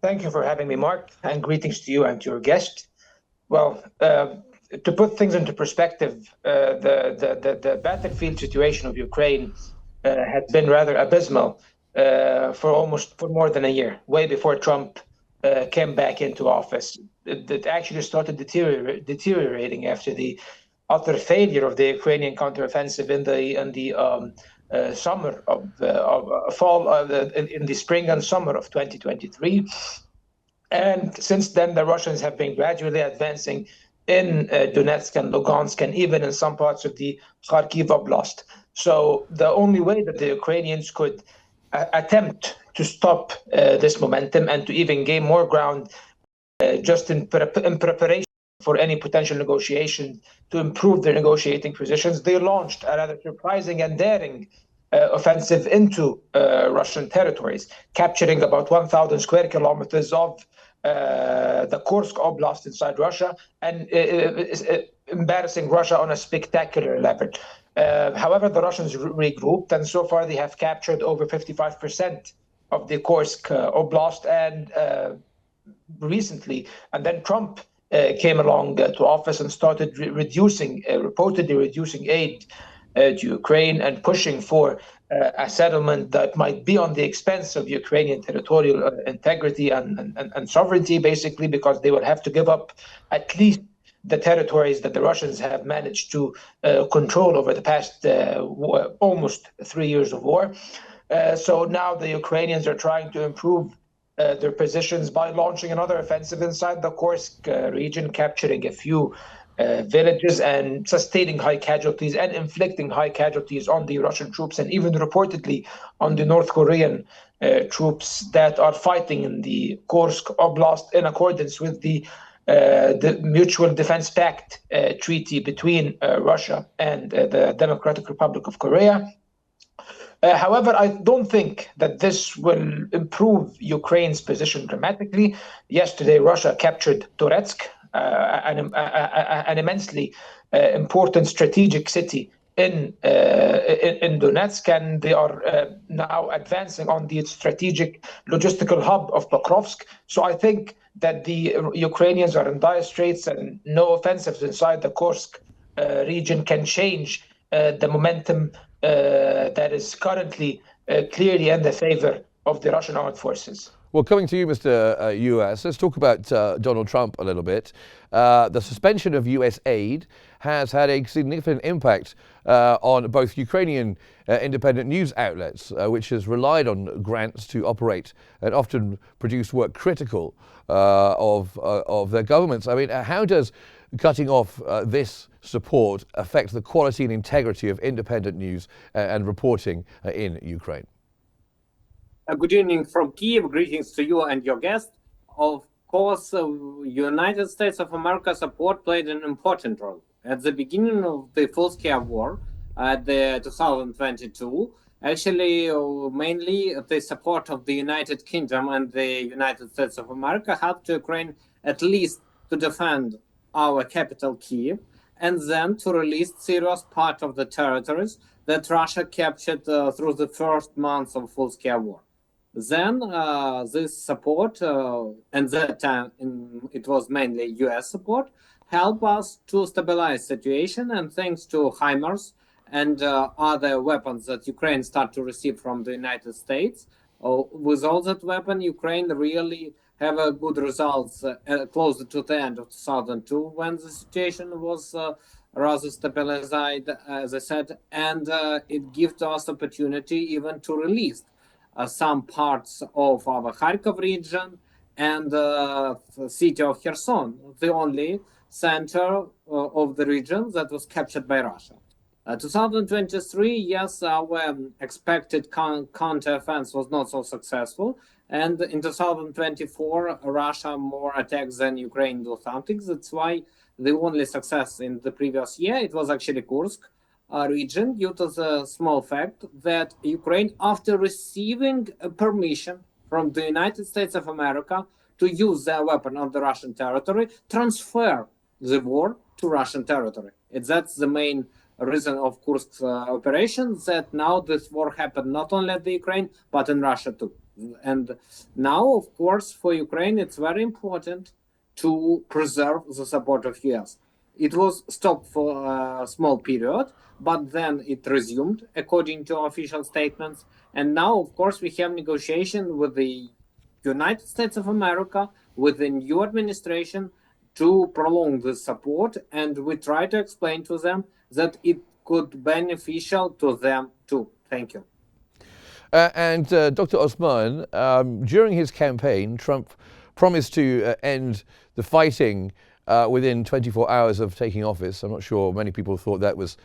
Thank you for having me, Mark, and greetings to you and to your guest. Well, to put things into perspective, the battlefield situation of Ukraine has been rather abysmal for more than a year, way before Trump came back into office. It actually started deteriorating after the utter failure of the Ukrainian counteroffensive in the summer of fall in the spring and summer of 2023. And since then, the Russians have been gradually advancing in Donetsk and Lugansk, and even in some parts of the Kharkiv Oblast. So the only way that the Ukrainians could attempt to stop this momentum and to even gain more ground, just in preparation for any potential negotiation to improve their negotiating positions, they launched a rather surprising and daring offensive into Russian territories, capturing about 1,000 square kilometers of the Kursk Oblast inside Russia, and embarrassing Russia on a spectacular level. However, the Russians regrouped, and so far they have captured over 55% of the Kursk Oblast, and recently, and then Trump came along to office and started reportedly reducing aid to Ukraine and pushing for a settlement that might be on the expense of Ukrainian territorial integrity and sovereignty, basically, because they will have to give up at least the territories that the Russians have managed to control over the past almost 3 years of war. So now the Ukrainians are trying to improve their positions by launching another offensive inside the Kursk region, capturing a few villages and sustaining high casualties and inflicting high casualties on the Russian troops and even reportedly on the North Korean troops that are fighting in the Kursk Oblast in accordance with the Mutual Defense Pact treaty between Russia and the Democratic Republic of Korea. However, I don't think that this will improve Ukraine's position dramatically. Yesterday, Russia captured Toretsk, an immensely important strategic city in Donetsk, and they are now advancing on the strategic logistical hub of Pokrovsk. So I think that the Ukrainians are in dire straits, and no offensives inside the Kursk region can change the momentum that is currently clearly in the favor of the Russian armed forces. Well, coming to you, Mr. US, let's talk about Donald Trump a little bit. The suspension of US aid has had a significant impact on both Ukrainian independent news outlets, which has relied on grants to operate and often produce work critical of their governments. I mean, how does cutting off this support affect the quality and integrity of independent news and reporting in Ukraine? Good evening from Kiev. Greetings to you and your guest. Of course, United States of America support played an important role. At the beginning of the full-scale war, the 2022, actually, mainly the support of the United Kingdom and the United States of America helped Ukraine at least to defend our capital, Kiev, and then to release serious part of the territories that Russia captured through the first months of full-scale war. Then this support, and that time it was mainly US support, helped us to stabilize situation, and thanks to HIMARS and other weapons that Ukraine started to receive from the United States, with all that weapon, Ukraine really have a good results closer to the end of 2002 when the situation was rather stabilized, as I said, and it gives us opportunity even to release some parts of our Kharkov region and the city of Kherson, the only center of the region that was captured by Russia. 2023, yes, our expected counter-offense was not so successful, and in 2024, Russia more attacks than Ukraine do something. That's why the only success in the previous year, it was actually Kursk region, due to the small fact that Ukraine, after receiving permission from the United States of America to use their weapon on the Russian territory, transfer the war to Russian territory. That's the main reason of Kursk's operation, that now this war happened not only at the Ukraine, but in Russia too. And now, of course, for Ukraine, it's very important to preserve the support of US. It was stopped for a small period, but then it resumed, according to official statements. And now, of course, we have negotiation with the United States of America, with the new administration, to prolong the support, and we try to explain to them that it could be beneficial to them too. Thank you. And Dr. Osman, during his campaign, Trump promised to end the fighting within 24 hours of taking office. I'm not sure many people thought that was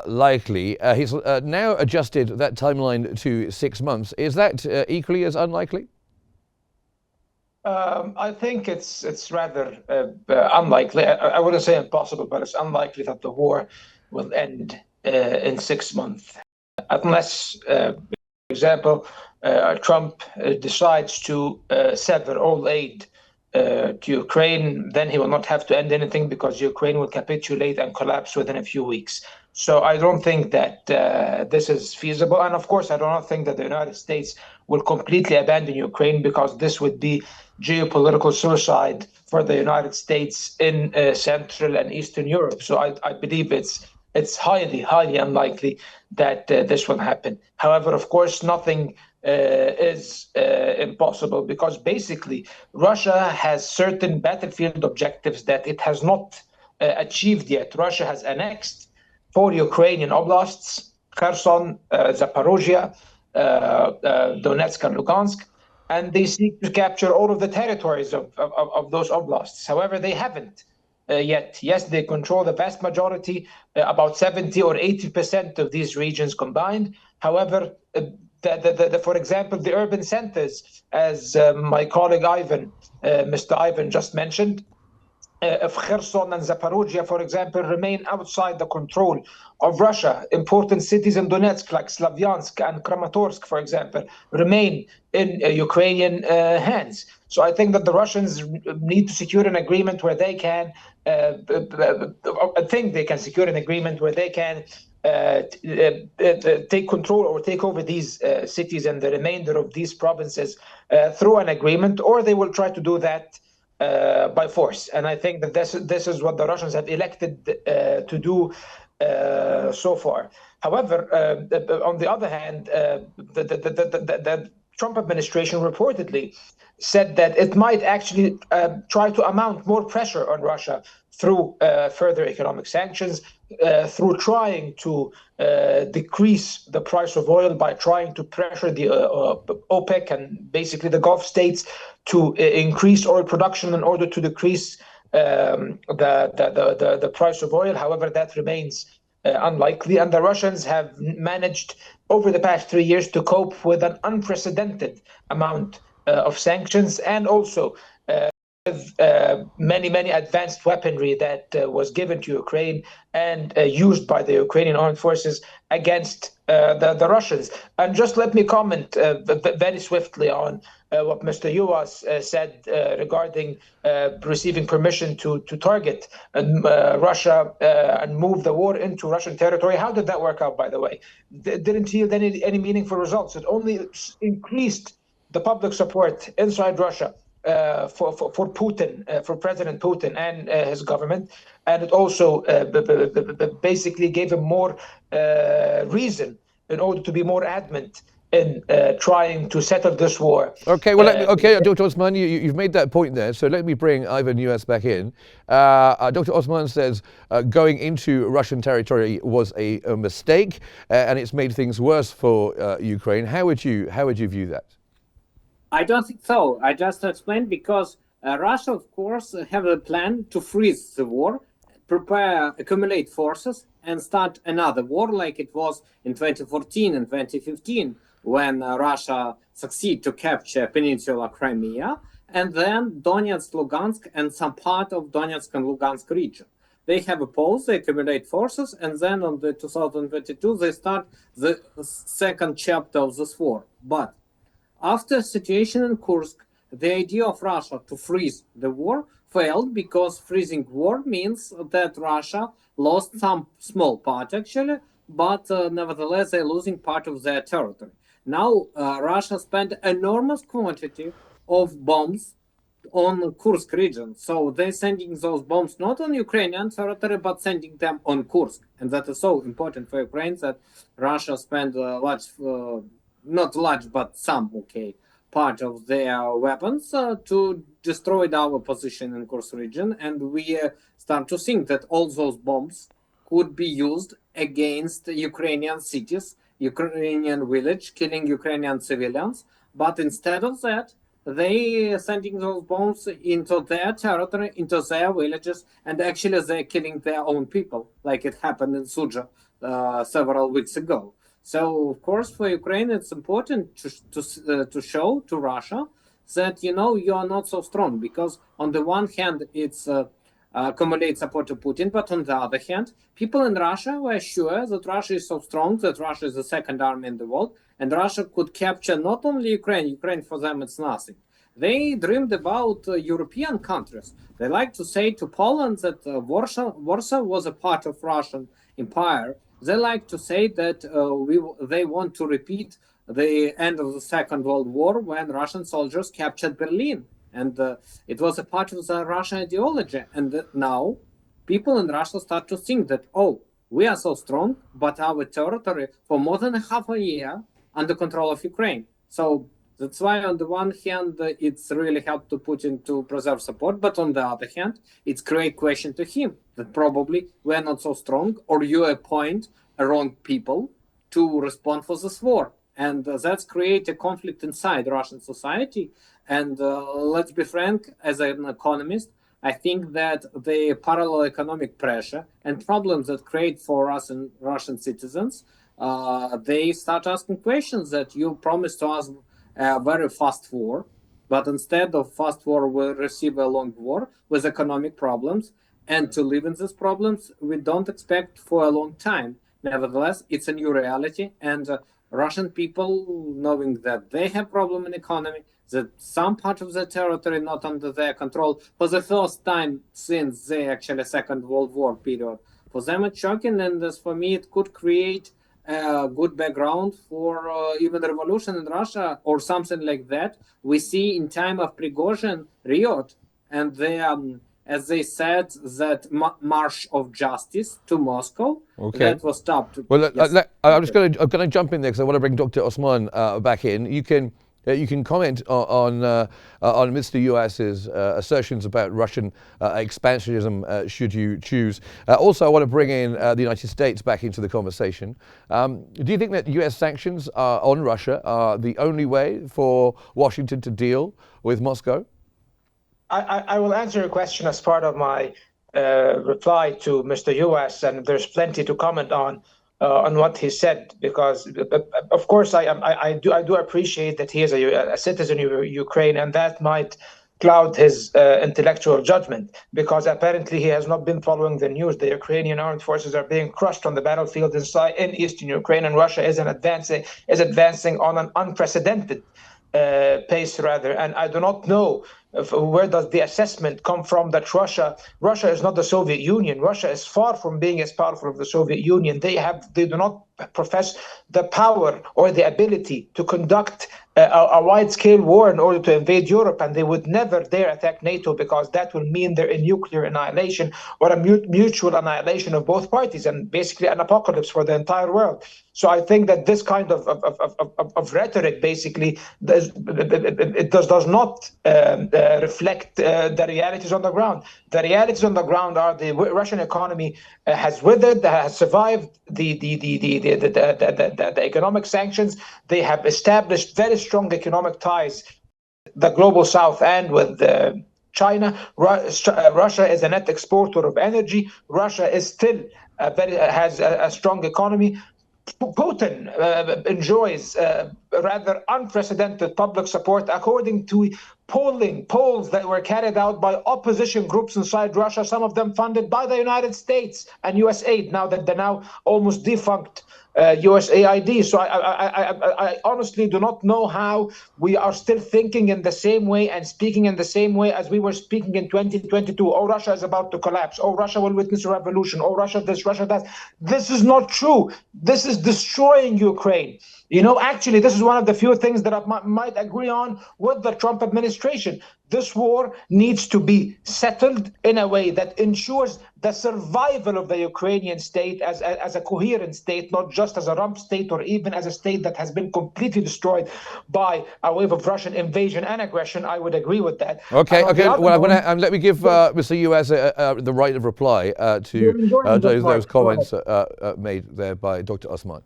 likely. He's now adjusted that timeline to 6 months. Is that equally as unlikely? I think it's rather unlikely. I wouldn't say impossible, but it's unlikely that the war will end in 6 months, unless, for example, Trump decides to sever all aid to Ukraine. Then he will not have to end anything because Ukraine will capitulate and collapse within a few weeks. So I don't think that this is feasible. And of course, I do not think that the United States will completely abandon Ukraine, because this would be geopolitical suicide for the United States in Central and Eastern Europe. So I believe it's highly, highly unlikely that this will happen. However, of course, nothing is impossible, because basically Russia has certain battlefield objectives that it has not achieved yet. Russia has annexed 4 Ukrainian oblasts: Kherson, Zaporozhye, Donetsk and Lugansk, and they seek to capture all of the territories of those oblasts. However, they haven't yet. Yes, they control the vast majority, about 70 or 80% of these regions combined. However, for example, the urban centers, as my colleague Mr. Ivan just mentioned, of Kherson and Zaporozhye, for example, remain outside the control of Russia. Important cities in Donetsk, like Slavyansk and Kramatorsk, for example, remain in Ukrainian hands. So I think that the Russians need to secure an agreement where they can, I think they can secure an agreement where they can take control or take over these cities and the remainder of these provinces through an agreement, or they will try to do that by force. And I think that this is what the Russians have elected to do so far. However, on the other hand, the Trump administration reportedly said that it might actually try to mount more pressure on Russia through further economic sanctions, through trying to decrease the price of oil by trying to pressure the OPEC and basically the Gulf states to increase oil production in order to decrease the price of oil. However, that remains unlikely, and the Russians have managed over the past 3 years to cope with an unprecedented amount of sanctions, and also with many advanced weaponry that was given to Ukraine and used by the Ukrainian armed forces against the Russians. And just let me comment very swiftly on what Mr. Yuas said regarding receiving permission to target Russia and move the war into Russian territory. How did that work out, by the way? It didn't yield any meaningful results. It only increased the public support inside Russia for Putin, for President Putin and his government, and it also basically gave him more reason in order to be more adamant in trying to settle this war. Okay, well, Dr. Osman, you've made that point there, so let me bring Ivan Yuas back in. Dr. Osman says going into Russian territory was a mistake, and it's made things worse for Ukraine. How would you view that? I don't think so. I just explained because Russia, of course, have a plan to freeze the war, prepare, accumulate forces, and start another war like it was in 2014 and 2015, when Russia succeeded to capture Peninsula Crimea, and then Donetsk, Lugansk, and some part of Donetsk and Lugansk region. They have a pause, they accumulate forces, and then on the 2022, they start the second chapter of this war. But after the situation in Kursk, the idea of Russia to freeze the war failed, because freezing war means that Russia lost some small part actually, but nevertheless they're losing part of their territory. Now, Russia spent enormous quantity of bombs on Kursk region. So they're sending those bombs not on Ukrainian territory, but sending them on Kursk. And that is so important for Ukraine that Russia spent a large, not large, but some, part of their weapons to destroy our position in Kursk region. And we start to think that all those bombs could be used against Ukrainian cities, Ukrainian village, killing Ukrainian civilians. But instead of that, they sending those bombs into their territory, into their villages, and actually they're killing their own people, like it happened in Suja several weeks ago. So, of course, for Ukraine, it's important to show to Russia that, you are not so strong, because on the one hand, it's accumulate support to Putin, but on the other hand, people in Russia were sure that Russia is so strong, that Russia is the second army in the world, and Russia could capture not only Ukraine for them it's nothing. They dreamed about European countries. They like to say to Poland that Warsaw was a part of Russian Empire. They like to say that they want to repeat the end of the Second World War, when Russian soldiers captured Berlin. And it was a part of the Russian ideology. And now people in Russia start to think that, we are so strong, but our territory for more than half a year under control of Ukraine. So that's why on the one hand, it's really helped to Putin to preserve support. But on the other hand, it's great question to him that probably we're not so strong, or you appoint a wrong people to respond for this war. And that's create a conflict inside Russian society. And let's be frank, as an economist, I think that the parallel economic pressure and problems that create for us and Russian citizens, they start asking questions that you promised to us a very fast war, but instead of fast war, we'll receive a long war with economic problems. And to live in these problems, we don't expect for a long time. Nevertheless, it's a new reality, and Russian people, knowing that they have problem in economy, that some part of the territory not under their control for the first time since the actually Second World War period. For them it's shocking, and as for me it could create a good background for even revolution in Russia or something like that. We see in time of Prigozhin riot, and they as they said, that march of justice to Moscow, that was stopped. Well, yes. I'm going to jump in there because I want to bring Dr. Osman back in. You can comment on Mr. US's assertions about Russian expansionism should you choose. Also, I want to bring in the United States back into the conversation. Do you think that US sanctions on Russia are the only way for Washington to deal with Moscow? I will answer your question as part of my reply to Mr. US, and there's plenty to comment on what he said, because of course I do appreciate that he is a citizen of Ukraine, and that might cloud his intellectual judgment, because apparently he has not been following the news. The Ukrainian armed forces are being crushed on the battlefield in eastern Ukraine, and Russia is advancing on an unprecedented pace, rather. And I do not know where does the assessment come from that Russia is not the Soviet Union. Russia is far from being as powerful as the Soviet Union. They do not profess the power or the ability to conduct a wide-scale war in order to invade Europe, and they would never dare attack NATO, because that will mean their nuclear annihilation or a mutual annihilation of both parties, and basically an apocalypse for the entire world. So I think that this kind of rhetoric basically does not reflect the realities on the ground. The realities on the ground are the Russian economy has withered, has survived the economic sanctions. They have established very strong economic ties with the global south and with China. Russia is a net exporter of energy. Russia is still has a strong economy. Putin enjoys rather unprecedented public support, according to polls that were carried out by opposition groups inside Russia, some of them funded by the United States and US aid, now that the now almost defunct USAID. So I honestly do not know how we are still thinking in the same way and speaking in the same way as we were speaking in 2022. Oh, Russia is about to collapse. Oh, Russia will witness a revolution. Oh, Russia this, Russia that. This is not true. This is destroying Ukraine. Actually, this is one of the few things that I might agree on with the Trump administration. This war needs to be settled in a way that ensures the survival of the Ukrainian state as a coherent state, not just as a rump state or even as a state that has been completely destroyed by a wave of Russian invasion and aggression. I would agree with that. Okay. Well, let me give Mr. U.S. the right of reply to those comments made there by Dr. Osman.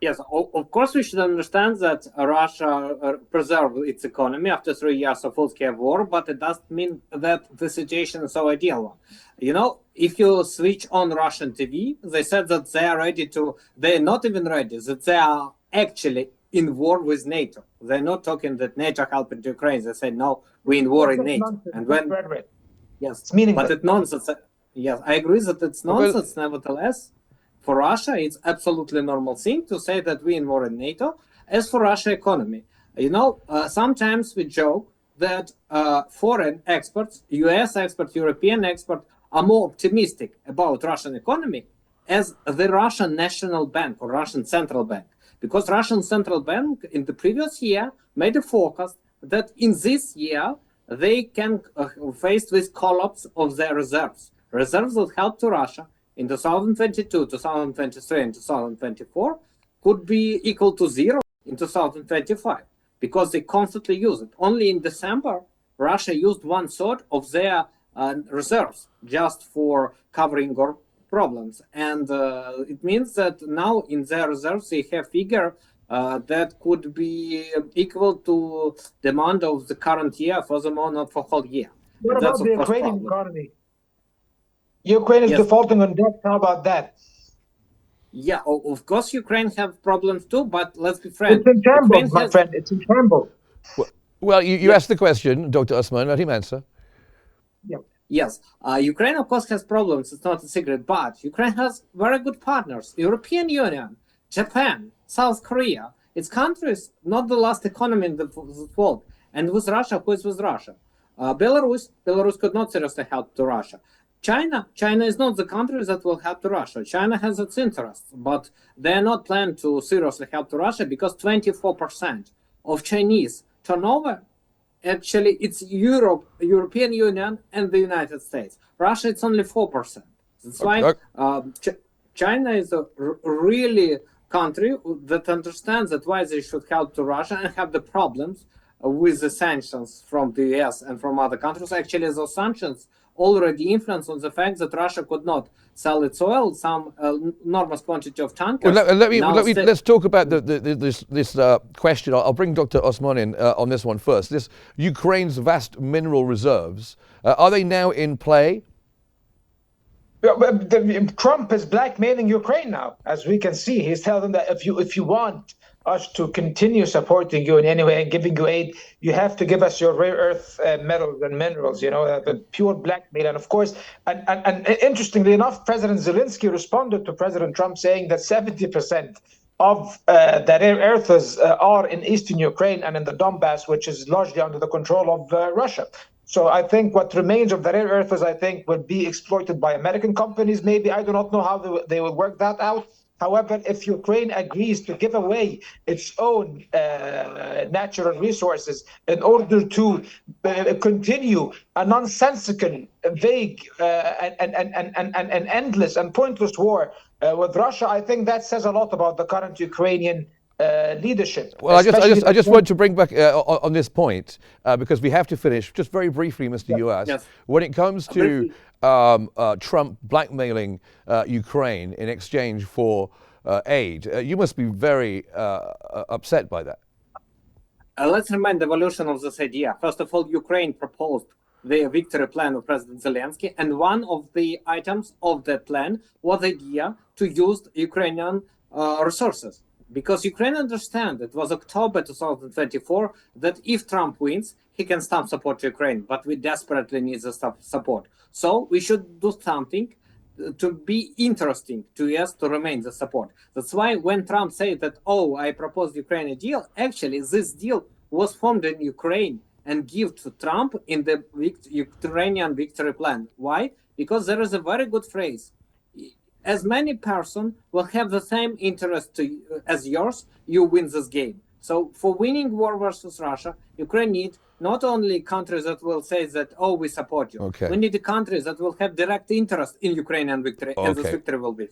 Yes, of course we should understand that Russia preserved its economy after 3 years of full-scale war, but it doesn't mean that the situation is so ideal. If you switch on Russian TV, they said that they're not even ready, that they are actually in war with NATO. They're not talking that NATO helping Ukraine. They said, no, we're in war in NATO. And yes, it's meaningless. But it's nonsense. Yes, I agree that it's nonsense, nevertheless. For Russia, it's absolutely normal thing to say that we're in war in NATO. As for Russia economy, sometimes we joke that foreign experts, US experts, European experts, are more optimistic about Russian economy as the Russian National Bank or Russian Central Bank. Because Russian Central Bank in the previous year made a forecast that in this year they can face with collapse of their reserves. Reserves that help to Russia in 2022, 2023, and 2024 could be equal to zero in 2025 because they constantly use it. Only in December, Russia used 1/3 of their reserves just for covering our problems. And it means that now in their reserves, they have figure that could be equal to demand of the current year, furthermore, not for whole year. What about the Ukrainian economy? Ukraine is defaulting on debt. How about that? Yeah, of course, Ukraine have problems too, but let's be frank. It's in shambles, my friend. It's in shambles. Well, you asked the question, Dr. Osman, let him answer. Yeah. Yes, Ukraine, of course, has problems. It's not a secret, but Ukraine has very good partners. European Union, Japan, South Korea. It's countries, not the last economy in the world. And with Russia, who is with Russia? Belarus could not seriously help to Russia. China is not the country that will help to Russia. China has its interests, but they are not planned to seriously help to Russia because 24% of Chinese turnover, actually, it's European Union and the United States. Russia, it's only 4%. That's why China is a really country that understands that why they should help to Russia and have the problems with the sanctions from the US and from other countries. Actually, those sanctions already influence on the fact that Russia could not sell its oil, some enormous quantity of tankers. Well, let's talk about this question. I'll bring Dr. Osman in on this one first. This Ukraine's vast mineral reserves, are they now in play? Trump is blackmailing Ukraine now, as we can see. He's telling them that if you want us to continue supporting you in any way and giving you aid, you have to give us your rare earth metals and minerals, the pure blackmail. And of course, and interestingly enough, President Zelensky responded to President Trump saying that 70% of the rare earths are in eastern Ukraine and in the Donbass, which is largely under the control of Russia. So I think what remains of the rare earths, I think, will be exploited by American companies. Maybe I do not know how they will work that out. However, if Ukraine agrees to give away its own natural resources in order to continue a nonsensical, vague, and endless and pointless war with Russia, I think that says a lot about the current Ukrainian leadership. Well, I just want to bring back on this point because we have to finish just very briefly, Mr. U.S. Yes. When it comes to Trump blackmailing Ukraine in exchange for aid, you must be very upset by that. Let's remind the evolution of this idea. First of all, Ukraine proposed the victory plan of President Zelensky, and one of the items of that plan was the idea to use Ukrainian resources. Because Ukraine understands, it was October 2024, that if Trump wins, he can stop support to Ukraine, but we desperately need the support. So we should do something to be interesting to US to remain the support. That's why when Trump said that, oh, I proposed Ukraine a deal, actually this deal was formed in Ukraine and give to Trump in the Ukrainian victory plan. Why? Because there is a very good phrase. As many person will have the same interest as yours, you win this game. So for winning war versus Russia, Ukraine needs not only countries that will say that, oh, we support you. Okay. We need a country that will have direct interest in Ukrainian victory, and this Okay. victory will be.